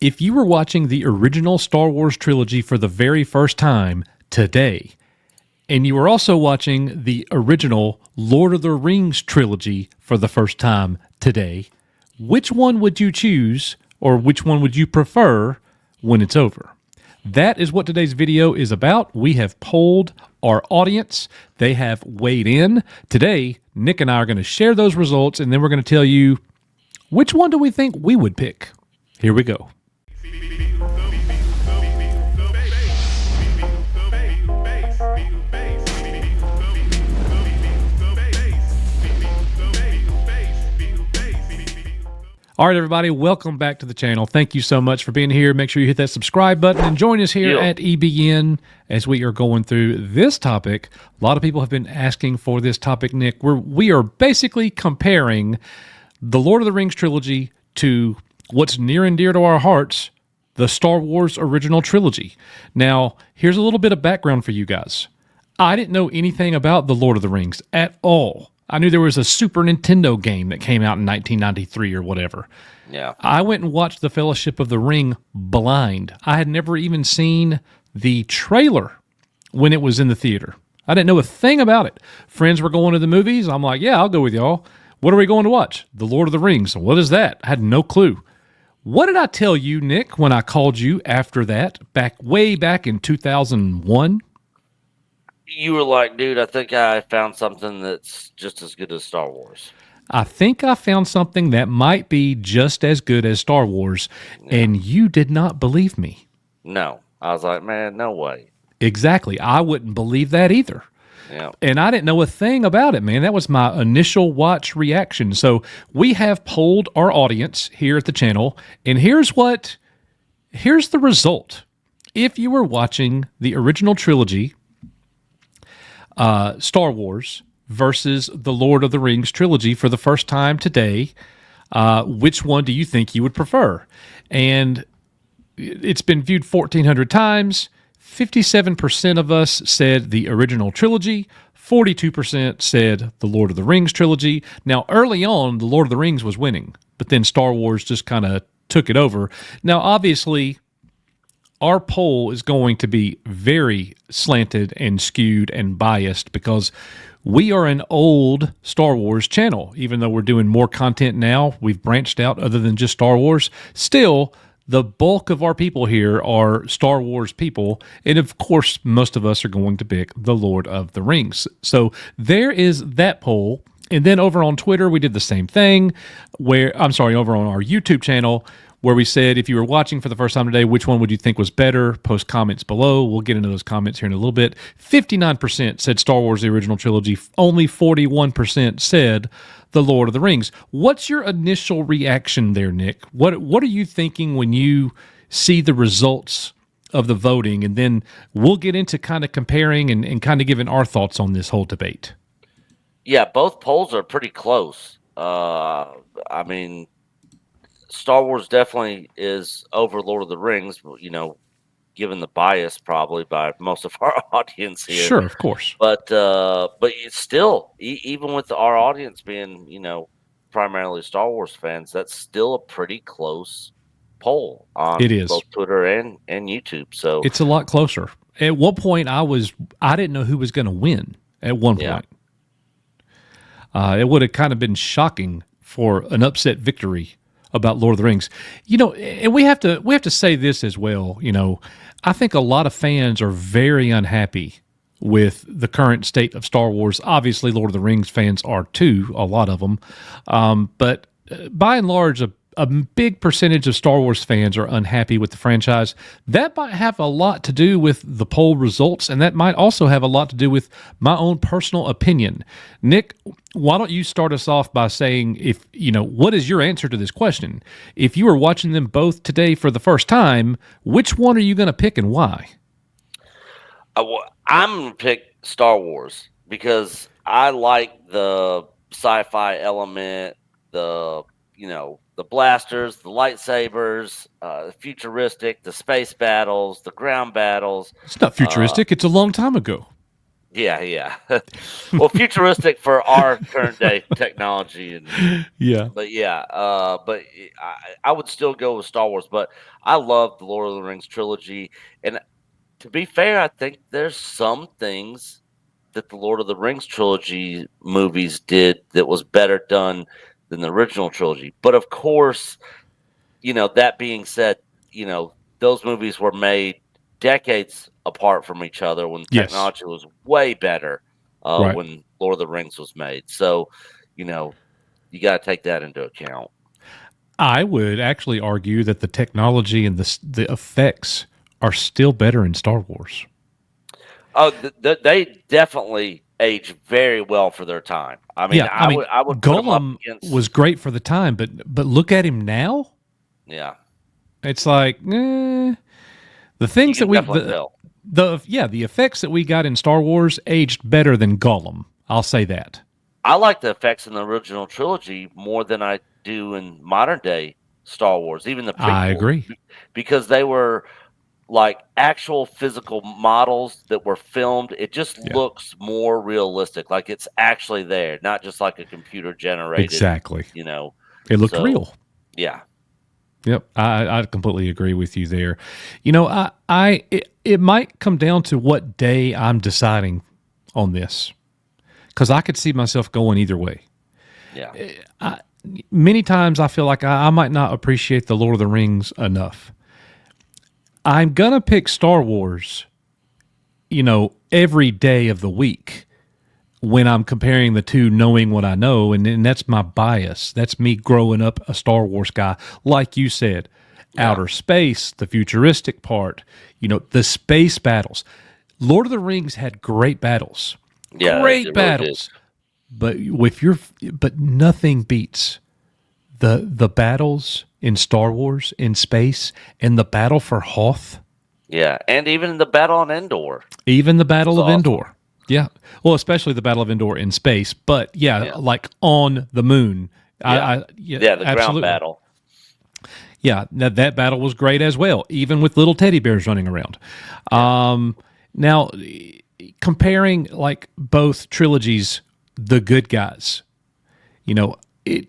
If you were watching the original Star Wars trilogy for the very first time today, and you were also watching the original Lord of the Rings trilogy for the first time today, which one would you choose or which one would you prefer when it's over? That is what today's video is about. We have polled our audience. They have weighed in. Today, Nick and I are going to share those results, and then we're going to tell you which one do we think we would pick. Here we go. All right, everybody, welcome back to the channel. Thank you so much for being here. Make sure you hit that subscribe button and join us here at EBN as we are going through this topic. A lot of people have been asking for this topic, Nick. We are basically comparing the Lord of the Rings trilogy to what's near and dear to our hearts, the Star Wars original trilogy. Now, here's a little bit of background for you guys. I didn't know anything about the Lord of the Rings at all. I knew there was a Super Nintendo game that came out in 1993 or whatever. Yeah. I went and watched The Fellowship of the Ring blind. I had never even seen the trailer when it was in the theater. I didn't know a thing about it. Friends were going to the movies. I'm like, yeah, I'll go with y'all. What are we going to watch? The Lord of the Rings. What is that? I had no clue. What did I tell you, Nick, when I called you after that, way back in 2001? You were like, dude, I think I found something that's just as good as Star Wars. I think I found something that might be just as good as Star Wars, and you did not believe me. No. I was like, man, no way. Exactly. I wouldn't believe that either. Yeah. And I didn't know a thing about it, man. That was my initial watch reaction. So we have polled our audience here at the channel, and here's the result. If you were watching the original trilogy, Star Wars versus the Lord of the Rings trilogy for the first time today, which one do you think you would prefer? And it's been viewed 1,400 times. 57% of us said the original trilogy. 42% said the Lord of the Rings trilogy. Now, early on, the Lord of the Rings was winning, but then Star Wars just kind of took it over. Now, obviously, our poll is going to be very slanted and skewed and biased because we are an old Star Wars channel. Even though we're doing more content now, we've branched out other than just Star Wars. Still, the bulk of our people here are Star Wars people. And of course, most of us are going to pick the Lord of the Rings. So there is that poll. And then over on Twitter, we did the same thing over on our YouTube channel, where we said, if you were watching for the first time today, which one would you think was better? Post comments below. We'll get into those comments here in a little bit. 59% said Star Wars, the original trilogy. Only 41% said the Lord of the Rings. What's your initial reaction there, Nick? What are you thinking when you see the results of the voting? And then we'll get into kind of comparing and kind of giving our thoughts on this whole debate. Yeah, both polls are pretty close. I mean, Star Wars definitely is over Lord of the Rings, given the bias probably by most of our audience here. Sure, of course. But it's still, even with our audience being, primarily Star Wars fans, that's still a pretty close poll on both Twitter and YouTube. So it's a lot closer. At one point, I didn't know who was going to win at one point. It would have kind of been shocking for an upset victory about Lord of the Rings. And we have to say this as well. I think a lot of fans are very unhappy with the current state of Star Wars. Obviously, Lord of the Rings fans are too, a lot of them. But by and large, a big percentage of Star Wars fans are unhappy with the franchise. That might have a lot to do with the poll results, and that might also have a lot to do with my own personal opinion. Nick, why don't you start us off by saying, what is your answer to this question? If you were watching them both today for the first time, which one are you going to pick and why? I'm going to pick Star Wars because I like the sci-fi element, the blasters, the lightsabers, futuristic, the space battles, the ground battles. It's not futuristic. It's a long time ago. Yeah, yeah. Well, futuristic for our current day technology, and Yeah. but yeah, I would still go with Star Wars, but I love the Lord of the Rings trilogy. And to be fair, I think there's some things that the Lord of the Rings trilogy movies did that was better done than the original trilogy. But of course, that being said, those movies were made decades apart from each other when Yes. technology was way better Right. when Lord of the Rings was made. So, you know, you got to take that into account. I would actually argue that the technology and the effects are still better in Star Wars. Oh, they definitely age very well for their time. I mean, Yeah, I I would mean, I would put them up Gollum against, was great for the time, but look at him now. yeah. It's like the You things that can we definitely tell. the effects that we got in Star Wars aged better than Gollum. I'll say that. I like the effects in the original trilogy more than I do in modern day Star Wars, even the I prequels, agree. because they were like actual physical models that were filmed. It just Yeah, looks more realistic, like it's actually there, not just like a computer generated, exactly. you know. It looked So real. yeah, Yep, I completely agree with you there. It might come down to what day I'm deciding on this because I could see myself going either way. yeah, Many times I feel like I might not appreciate the Lord of the Rings enough. I'm gonna pick Star Wars, every day of the week when I'm comparing the two, knowing what I know, and that's my bias. That's me growing up a Star Wars guy, like you said, yeah, outer space, the futuristic part, the space battles. Lord of the Rings had yeah. great It really did. battles, but nothing beats the battles in Star Wars in space and the battle for Hoth, Yeah, and even the battle on Endor even the was Battle of awesome. Endor. Yeah. Well, especially the Battle of Endor in space, but yeah, Yeah, like on the moon. yeah, Yeah, yeah. The ground absolutely. battle. Yeah, that battle was great as well, even with little teddy bears running around. Yeah, Now, comparing like both trilogies, the good guys, you know, it.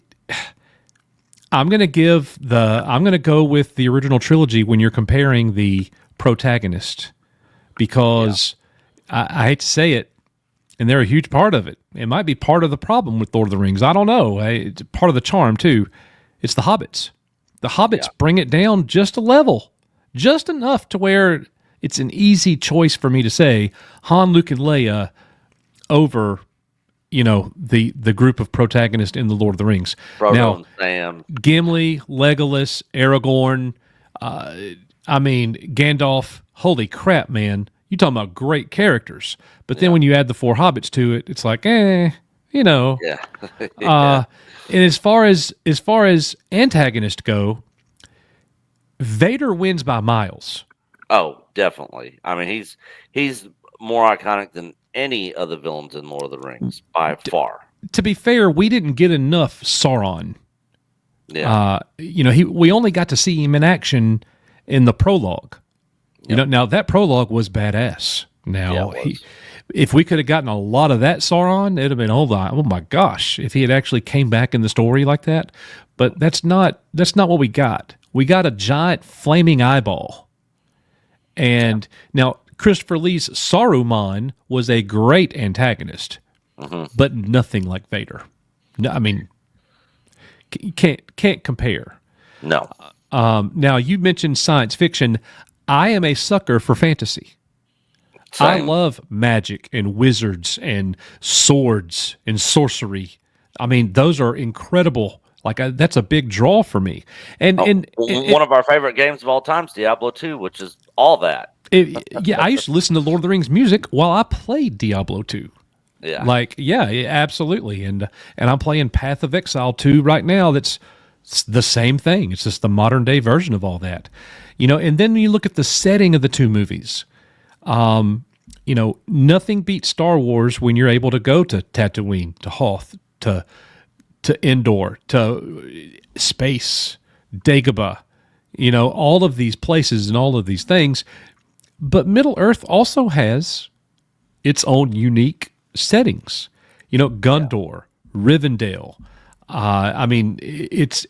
I'm gonna go with the original trilogy when you're comparing the protagonist yeah, because I hate to say it, and they're a huge part of it. It might be part of the problem with Lord of the Rings. I don't know. It's part of the charm too. It's the hobbits. The hobbits yeah, bring it down just a level, just enough to where it's an easy choice for me to say Han, Luke, and Leia over the group of protagonists in the Lord of the Rings. Frodo Now, and Sam. Gimli, Legolas, Aragorn, Gandalf. Holy crap, man! You talking about great characters, but then Yeah, when you add the four hobbits to it, it's like, you know. yeah, yeah. Uh, and as far as antagonists go, Vader wins by miles. Oh, definitely. I mean, he's more iconic than any of the villains in Lord of the Rings by far. To be fair, we didn't get enough Sauron. Yeah, We only got to see him in action in the prologue. yep, Now that prologue was badass. yeah, Now it was. if we could have gotten a lot of that Sauron, it'd have been oh my gosh, if he had actually came back in the story like that. But that's not what we got. We got a giant flaming eyeball. Yeah, And now Christopher Lee's Saruman was a great antagonist, hmm, but nothing like Vader. No, I mean, you can't compare. no, Now you mentioned science fiction. I am a sucker for fantasy. I same. love magic and wizards and swords and sorcery. I mean, those are incredible. Like that's a big draw for me. And Oh, and one of our favorite games of all time is Diablo 2, which is all that. yeah, I used to listen to Lord of the Rings music while I played Diablo 2. Yeah, Like, yeah, absolutely. And I'm playing Path of Exile 2 right now. It's the same thing. It's just the modern day version of all that. And then you look at the setting of the two movies. Nothing beats Star Wars when you're able to go to Tatooine, to Hoth, to Endor, to space, Dagobah, all of these places and all of these things. But Middle Earth also has its own unique settings. Yeah. Gondor, Rivendell. I mean, it's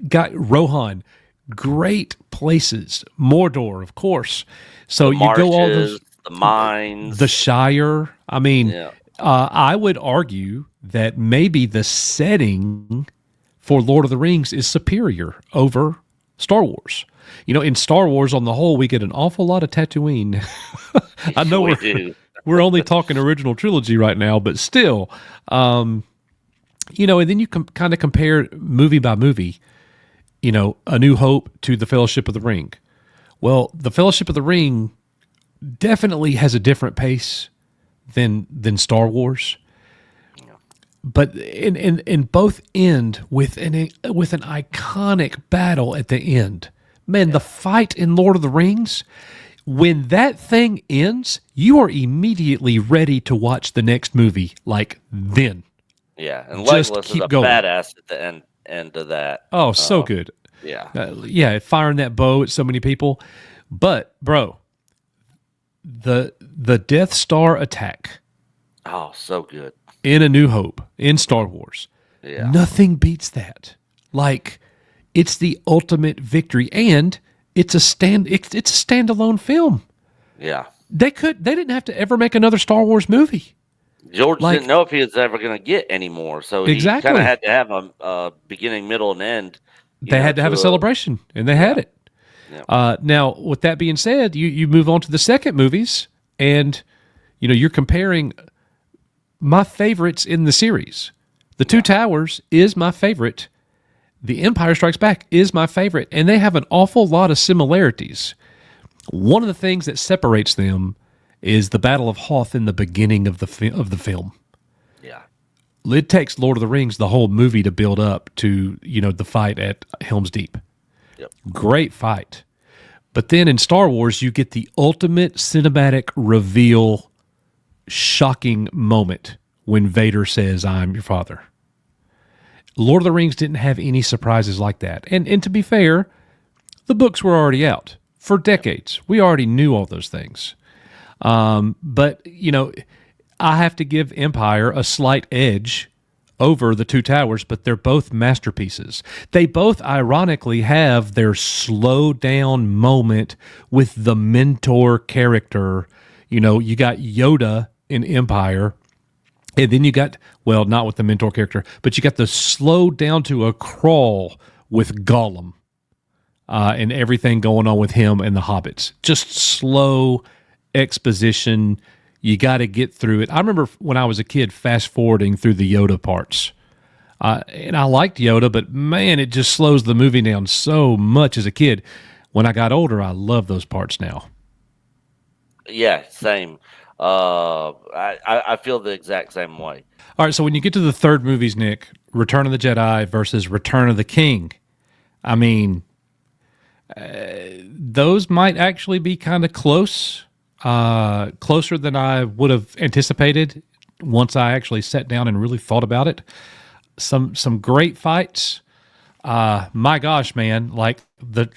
got Rohan, great places. Mordor, of course. So The you go all marshes, those, the the mines. Shire. I mean, Yeah. I would argue that maybe the setting for Lord of the Rings is superior over Star Wars. In Star Wars, on the whole, we get an awful lot of Tatooine. I know We we're do. we're only talking original trilogy right now, but still, and then you kind of compare movie by movie. A New Hope to the Fellowship of the Ring. Well, the Fellowship of the Ring definitely has a different pace than Star Wars, Yeah. but in both end with an iconic battle at the end. Man, the Yeah. fight in Lord of the Rings, when that thing ends, you are immediately ready to watch the next movie. Like then, Yeah. And just Legolas is keep a going. badass at the end of that. Oh, so good. Yeah. Yeah, firing that bow at so many people. But bro, the Death Star attack Oh, so good. in A New Hope in Star Wars, Yeah. nothing beats that. Like, it's the ultimate victory, and it's a standalone film. Yeah. They didn't have to ever make another Star Wars movie. George didn't Like, know if he was ever going to get any more, so he kind of exactly. had to have a beginning, middle, and end. They had to have a To celebration, and they had yeah, it. yeah, Now, with that being said, you move on to the second movies, and you're comparing my favorites in the series. The Two yeah, Towers is my favorite. The Empire Strikes Back is my favorite, and they have an awful lot of similarities. One of the things that separates them is the Battle of Hoth in the beginning of the film. yeah, It takes Lord of the Rings the whole movie to build up to the fight at Helm's Deep. yep, Great fight. But then in Star Wars, you get the ultimate cinematic reveal, shocking moment when Vader says, "I'm your father." Lord of the Rings didn't have any surprises like that. And to be fair, the books were already out for yep. decades. We already knew all those things. But, I have to give Empire a slight edge over the Two Towers, but they're both masterpieces. They both ironically have their slow down moment with the mentor character. You got Yoda in Empire, and then you got, well, not with the mentor character, but you got the slow down to a crawl with Gollum, and everything going on with him and the hobbits. Just slow exposition. You got to get through it. I remember when I was a kid fast forwarding through the Yoda parts. And I liked Yoda, but man, it just slows the movie down so much as a kid. When I got older, I love those parts now. Yeah, same. I feel the exact same way. All right, so when you get to the third movies, Nick, Return of the Jedi versus Return of the King, I mean, those might actually be kind of close, closer than I would have anticipated once I actually sat down and really thought about it. Some great fights. My gosh, man! Like the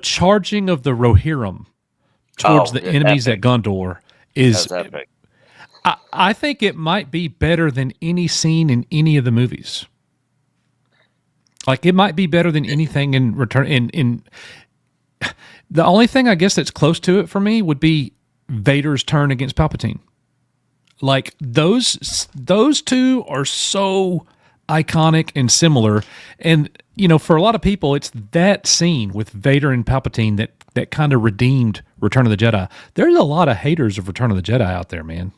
charging of the Rohirrim towards Oh, the enemies at epic! Gondor That is. was epic. I think it might be better than any scene in any of the movies. Like, it might be better than anything in Return. In the only thing I guess that's close to it for me would be Vader's turn against Palpatine. Like, those two are so iconic and similar, and for a lot of people, it's that scene with Vader and Palpatine that kind of redeemed Return of the Jedi. There's a lot of haters of Return of the Jedi out there, man.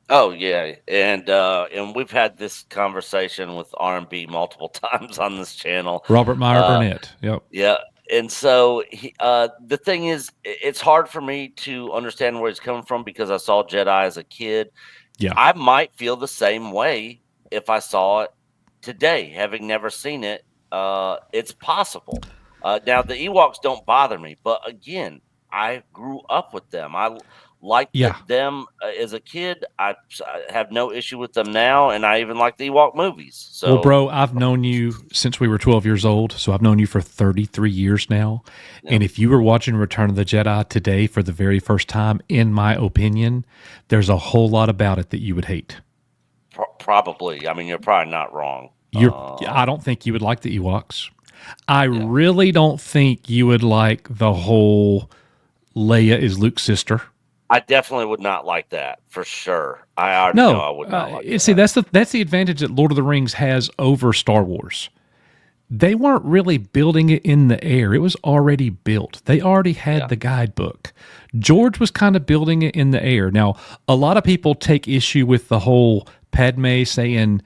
Oh yeah, and we've had this conversation with R&B multiple times on this channel. Robert Meyer Uh, Burnett. Yep. Yeah, and so the thing is, it's hard for me to understand where he's coming from because I saw Jedi as a kid. Yeah. I might feel the same way if I saw it today, having never seen it. It's possible. Now the Ewoks don't bother me, but again, I grew up with them. I liked Yeah. them as a kid. I have no issue with them now, and I even like the Ewok movies. Well, So, bro, I've known you since we were 12 years old, so I've known you for 33 years now. yeah, And if you were watching Return of the Jedi today for the very first time, in my opinion, there's a whole lot about it that you would hate. probably. I mean, you're probably not wrong. I don't think you would like the Ewoks. I Yeah, really don't think you would like the whole Leia is Luke's sister. I definitely would not like that for sure. I already know No, I would not like see that. that's the advantage that Lord of the Rings has over Star Wars. They weren't really building it in the air. It was already built. They already had Yeah, the guidebook. George was kind of building it in the air. Now, a lot of people take issue with the whole Padme saying,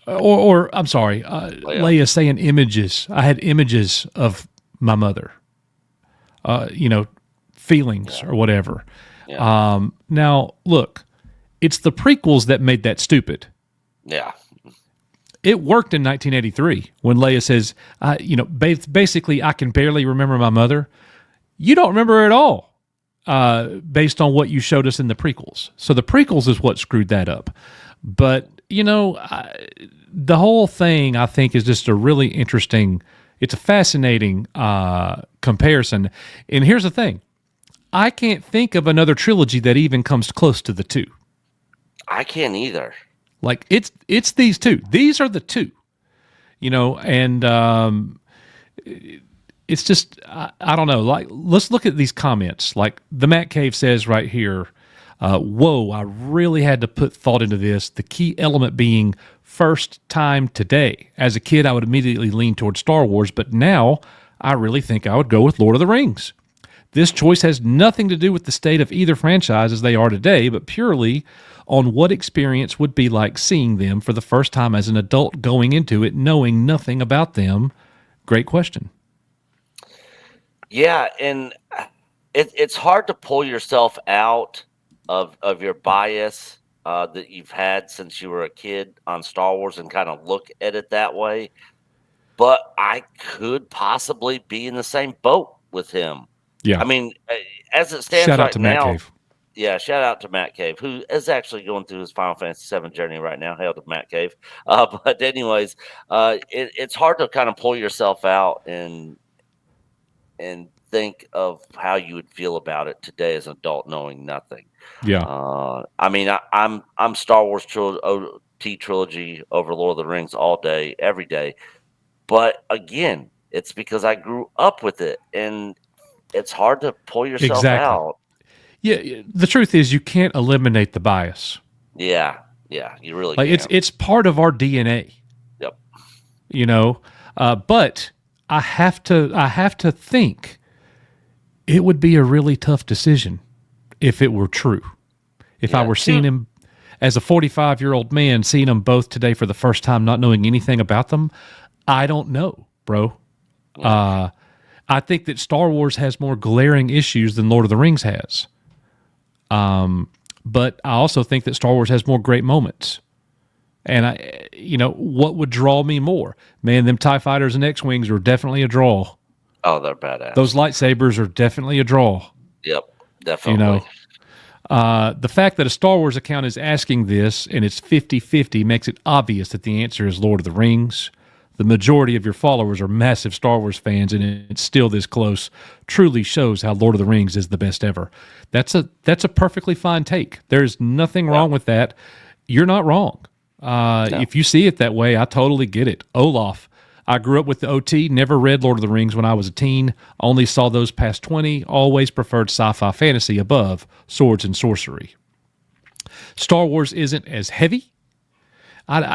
or I'm sorry, yeah, Leia saying images. I had images of my mother, feelings yeah, or whatever. yeah, Now, look, it's the prequels that made that stupid. yeah, It worked in 1983 when Leia says, basically, I can barely remember my mother. You don't remember her at all, based on what you showed us in the prequels. So the prequels is what screwed that up. But, the whole thing, I think, is just a really interesting, it's a fascinating comparison. And here's the thing. I can't think of another trilogy that even comes close to the two. I can't either. Like it's these two. These are the two. And it's just I don't know. Like let's look at these comments. Like the Matt Cave says right here. Whoa! I really had to put thought into this. The key element being first time today. As a kid, I would immediately lean towards Star Wars, but now I really think I would go with Lord of the Rings. This choice has nothing to do with the state of either franchise as they are today, but purely on what experience would be like seeing them for the first time as an adult going into it, knowing nothing about them. Great question. Yeah, and it's hard to pull yourself out of your bias that you've had since you were a kid on Star Wars and kind of look at it that way. But I could possibly be in the same boat with him. I Yeah. mean, as it stands Shout out right to Matt now, Cave. yeah, shout out to Matt Cave, who is actually going through his Final Fantasy VII journey right now. Hail to Matt Cave. But anyways, it's hard to kind of pull yourself out and think of how you would feel about it today as an adult, knowing nothing. Yeah. I mean, I'm Star Wars OT trilogy over Lord of the Rings all day, every day. But again, it's because I grew up with it, and it's hard to pull yourself Exactly. out. Yeah. The truth is, you can't eliminate the bias. Yeah, yeah, you really Like can. it's part of our DNA. Yep. You know, but I have to think it would be a really tough decision if it were true. If I Yeah. were seeing him as a 45-year-old man, seeing them both today for the first time, not knowing anything about them, I don't know, bro. Yeah. I think that Star Wars has more glaring issues than Lord of the Rings has. But I also think that Star Wars has more great moments. And what would draw me more? Man, them TIE fighters and X-Wings are definitely a draw. Oh, they're badass. Those lightsabers are definitely a draw. Yep, You definitely. know, the fact that a Star Wars account is asking this and it's 50-50 makes it obvious that the answer is Lord of the Rings. The majority of your followers are massive Star Wars fans, and it's still this close. Truly shows how Lord of the Rings is the best ever. That's a perfectly fine take. There's nothing Yeah. wrong with that. You're not wrong. No. If you see it that way, I totally get it. Olaf, I grew up with the OT, never read Lord of the Rings when I was a teen, only saw those past 20, always preferred sci-fi fantasy above swords and sorcery. Star Wars isn't as heavy.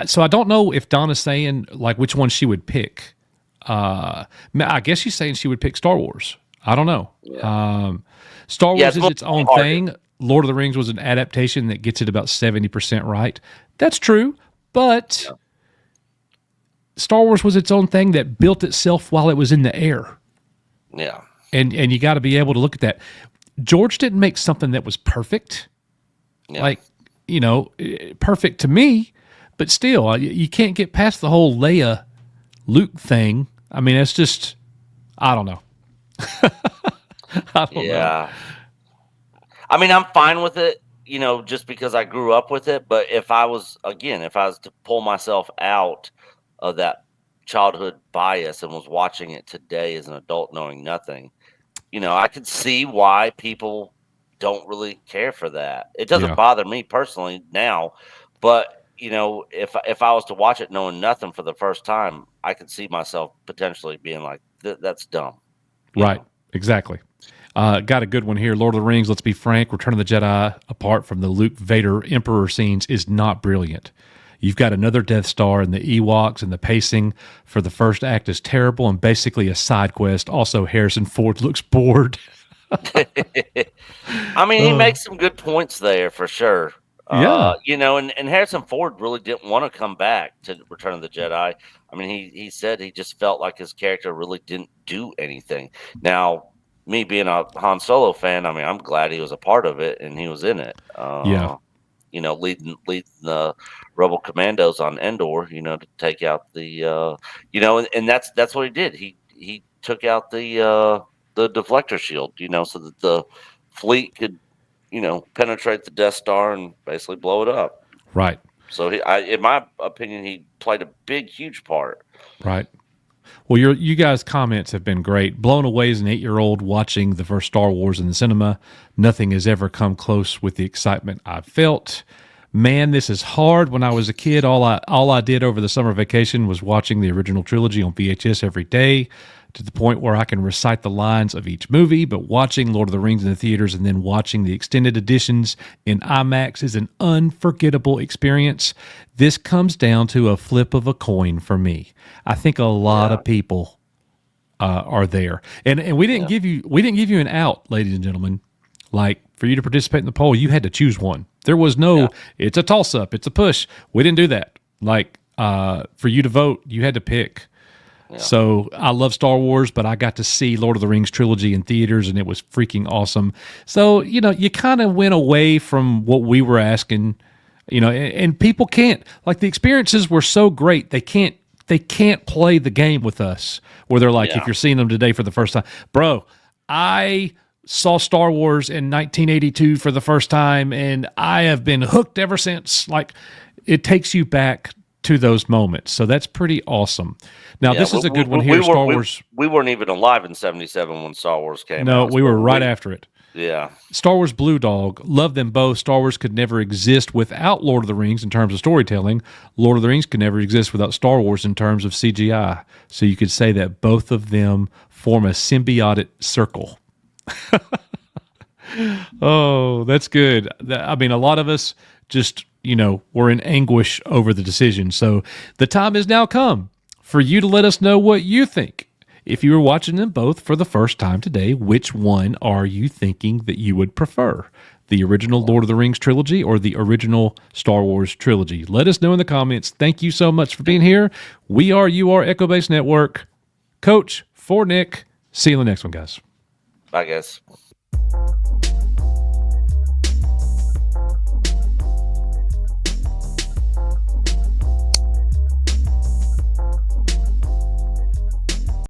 So I don't know if Donna's saying like which one she would pick. I guess she's saying she would pick Star Wars. I don't know. Yeah. Star Yeah, Wars it's is more its own hard. thing. Lord of the Rings was an adaptation that gets it about 70% right. That's true, but Yeah. Star Wars was its own thing that built itself while it was in the air. Yeah. And you got to be able to look at that. George didn't make something that was perfect. Yeah. Like, perfect to me, but still, you can't get past the whole Leia Luke thing. I mean, it's just, I don't know. I don't know. Yeah. I mean, I'm fine with it, just because I grew up with it. But if I was to pull myself out of that childhood bias and was watching it today as an adult, knowing nothing, I could see why people don't really care for that. It doesn't Yeah. bother me personally now, but if I was to watch it knowing nothing for the first time, I could see myself potentially being like, "That's dumb," you Right. know. Exactly. Got a good one here. Lord of the Rings, let's be frank, Return of the Jedi, apart from the Luke Vader Emperor scenes, is not brilliant. You've got another Death Star and the Ewoks, and the pacing for the first act is terrible and basically a side quest. Also, Harrison Ford looks bored. I mean, he Uh, makes some good points there for sure. yeah. And Harrison Ford really didn't want to come back to Return of the Jedi. I mean, he said he just felt like his character really didn't do anything. Now, me being a Han Solo fan, I mean, I'm glad he was a part of it and he was in it. Yeah. Leading the Rebel Commandos on Endor, to take out and that's what he did. He took out the deflector shield, so that the fleet could, penetrate the Death Star and basically blow it up. Right. So in my opinion, he played a big, huge part. Right. Well, you guys' comments have been great. Blown away as an 8-year-old watching the first Star Wars in the cinema. Nothing has ever come close with the excitement I felt. Man, this is hard. When I was a kid, all I did over the summer vacation was watching the original trilogy on VHS every day, to the point where I can recite the lines of each movie. But watching Lord of the Rings in the theaters and then watching the extended editions in IMAX is an unforgettable experience. This comes down to a flip of a coin for me. I think a lot Yeah, of people are there, and yeah, we didn't give you an out, ladies and gentlemen. Like, for you to participate in the poll, you had to choose one. There was yeah, no, it's a toss up, it's a push. We didn't do that. Like, for you to vote, you had to pick. yeah, So I love Star Wars, but I got to see Lord of the Rings trilogy in theaters, and it was freaking awesome. So, you kind of went away from what we were asking, and people can't, like, the experiences were so great, they can't play the game with us where they're like, if yeah, you're seeing them today for the first time, bro, I saw Star Wars in 1982 for the first time, and I have been hooked ever since. Like, it takes you back to those moments. So that's pretty awesome. Now, yeah. this is a good one here, Star Wars. We weren't even alive in '77 when Star Wars came No, out. we were So right after it. yeah, Star Wars Blue Dog, love them both. Star Wars could never exist without Lord of the Rings in terms of storytelling. Lord of the Rings could never exist without Star Wars in terms of CGI. So you could say that both of them form a symbiotic circle. Oh, that's good. I mean, a lot of us just, were in anguish over the decision. So the time has now come for you to let us know what you think. If you were watching them both for the first time today, which one are you thinking that you would prefer? The original Lord of the Rings trilogy or the original Star Wars trilogy? Let us know in the comments. Thank you so much for being here. You are Echo Base Network. Coach, for Nick. See you in the next one, guys. I guess.